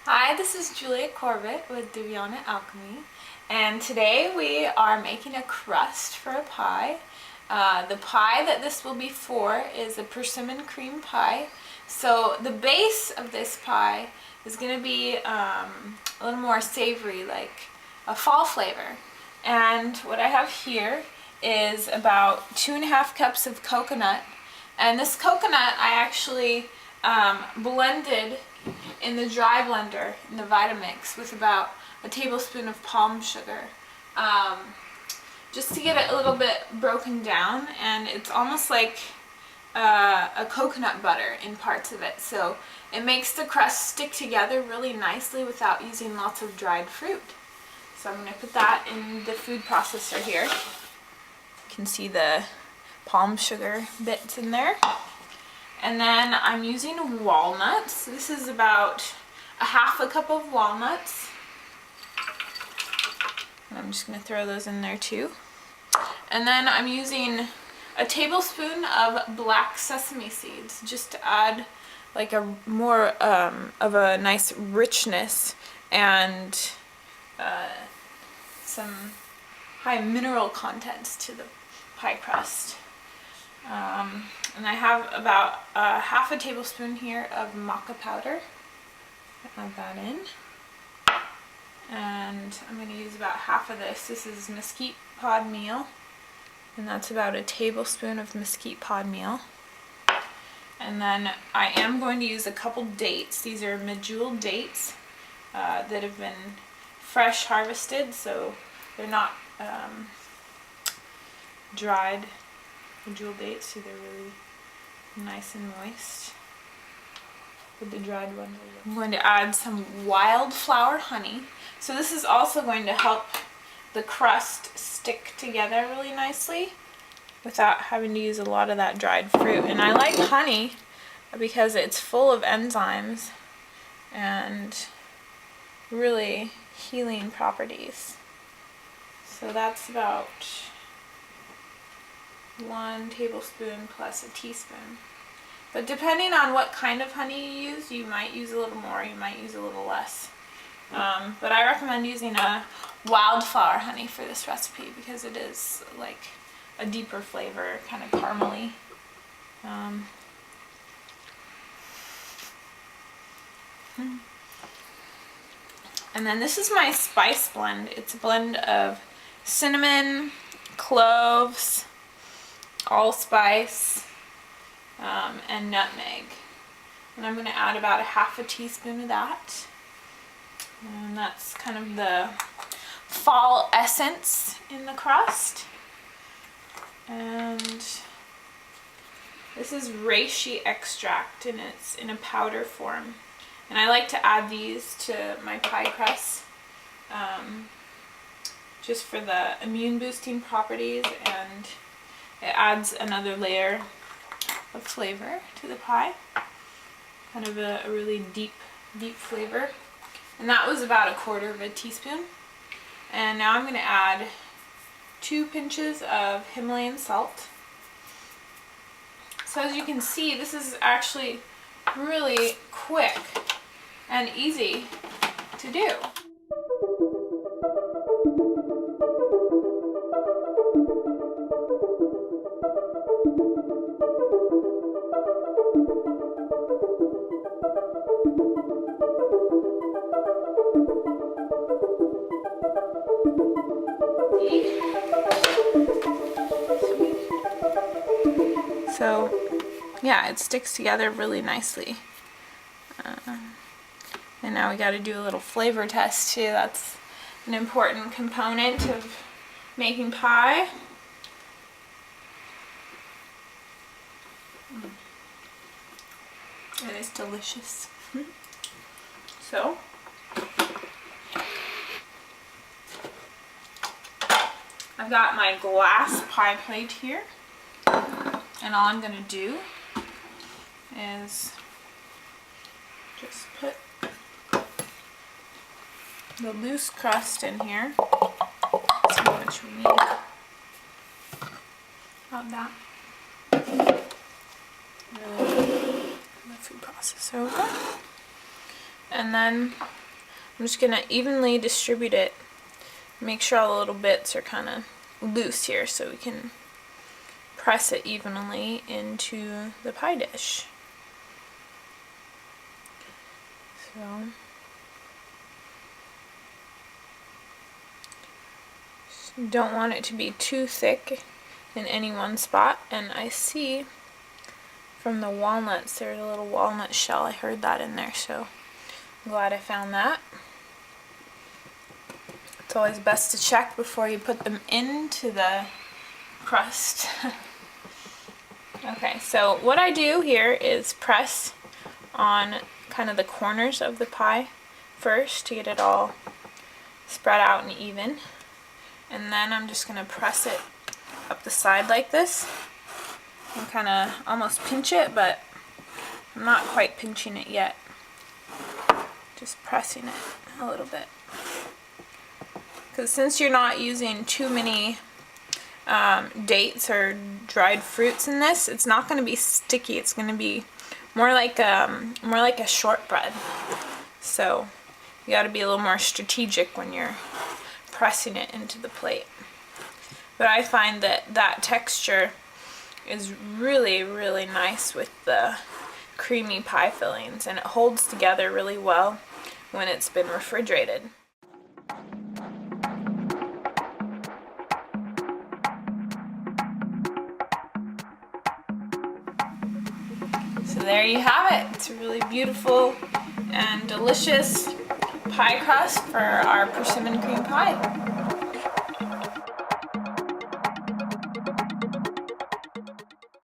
Hi, this is Julia Corbett with Divyana Alchemy, and today we are making a crust for a pie. The pie that this will be for is a persimmon cream pie. So the base of this pie is going to be a little more savory, like a fall flavor. And what I have here is about 2.5 cups of coconut. And this coconut I actually blended in the dry blender in the Vitamix with about a tablespoon of palm sugar, just to get it a little bit broken down, and it's almost like a coconut butter in parts of it, so it makes the crust stick together really nicely without using lots of dried fruit. So I'm going to put that in the food processor here. You can see the palm sugar bits in there. And then I'm using walnuts. This is about 1/2 cup of walnuts. And I'm just going to throw those in there too. And then I'm using a tablespoon of black sesame seeds just to add like a more of a nice richness and some high mineral contents to the pie crust. And I have about 1/2 tablespoon here of maca powder. Add that in. And I'm going to use about half of this. This is mesquite pod meal. And that's about a tablespoon of mesquite pod meal. And then I am going to use a couple dates. These are medjool dates that have been fresh harvested, so they're not dried medjool dates, so they're really nice and moist. With the dried ones, I'm going to add some wildflower honey. So this is also going to help the crust stick together really nicely without having to use a lot of that dried fruit. And I like honey because it's full of enzymes and really healing properties. So that's about 1 tablespoon plus a teaspoon. But depending on what kind of honey you use, you might use a little more, you might use a little less. But I recommend using a wildflower honey for this recipe because it is like a deeper flavor, kind of caramely. And then this is my spice blend. It's a blend of cinnamon, cloves, allspice, and nutmeg. And I'm going to add about 1/2 teaspoon of that. And that's kind of the fall essence in the crust. And this is reishi extract, and it's in a powder form. And I like to add these to my pie crust just for the immune boosting properties, and it adds another layer of flavor to the pie. Kind of a really deep flavor. And that was about 1/4 teaspoon. And now I'm going to add 2 pinches of Himalayan salt. So as you can see, this is actually really quick and easy to do. So yeah, it sticks together really nicely. And now we got to do a little flavor test too. That's an important component of making pie. It is delicious. So I've got my glass pie plate here, and all I'm going to do is just put the loose crust in here. Let's see how much we need. About that. The food processor over. And then I'm just gonna evenly distribute it. Make sure all the little bits are kind of loose here so we can press it evenly into the pie dish. So don't want it to be too thick in any one spot. And I see from the walnuts there's a little walnut shell. I heard that in there, so I'm glad I found that. It's always best to check before you put them into the crust. Okay, so what I do here is press on kind of the corners of the pie first to get it all spread out and even. And then I'm just going to press it up the side like this and kind of almost pinch it, but I'm not quite pinching it yet. Just pressing it a little bit. Because since you're not using too many dates or dried fruits in this, it's not going to be sticky. It's going to be more like a shortbread. So you got to be a little more strategic when you're pressing it into the plate. But I find that that texture is really, really nice with the creamy pie fillings, and it holds together really well when it's been refrigerated. So there you have it. It's a really beautiful and delicious pie crust for our persimmon cream pie.